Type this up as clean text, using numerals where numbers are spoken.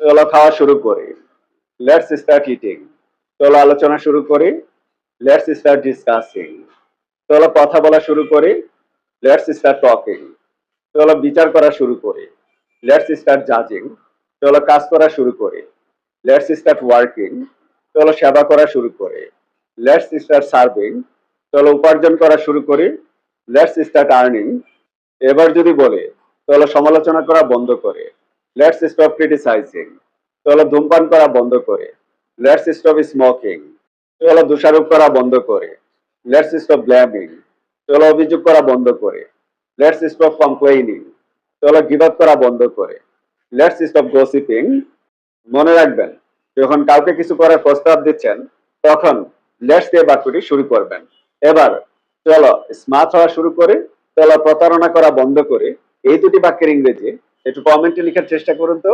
চলো খাওয়া শুরু করি। Let's start eating. চলো আলোচনা শুরু করি। Let's start discussing. চলো কথা বলা শুরু করি। Let's start talking. চলো বিচার করা শুরু করি। লেটস স্টার্ট জাজিং। চলো কাজ করা শুরু করি। Let's start working. চলো সেবা করা শুরু করি। Let's start serving. চলো উপার্জন করা শুরু করি। Let's start earning. এবার যদি বলে চলো সমালোচনা করা বন্ধ করে। Let's stop criticising. চলো ধূমপান করা বন্ধ করে। Let's stop smoking. চলো দোষারোপ করা বন্ধ করে। Let's stop blaming. চলো অভিযোগ করা বন্ধ করে। Let's stop complaining. চলো গিভ আপ করা বন্ধ করে। Let's stop gossiping. মনে রাখবেন, যখন কাউকে কিছু করার প্রস্তাব দিচ্ছেন তখন লেটস দিয়ে বাক্যটি শুরু করবেন। এবার চলো স্মার্ট হওয়া শুরু করে। চলো প্রতারণা করা বন্ধ করে। এই দুটি বাক্যের ইংরেজি একটু কমেন্টে লেখার চেষ্টা করুন তো।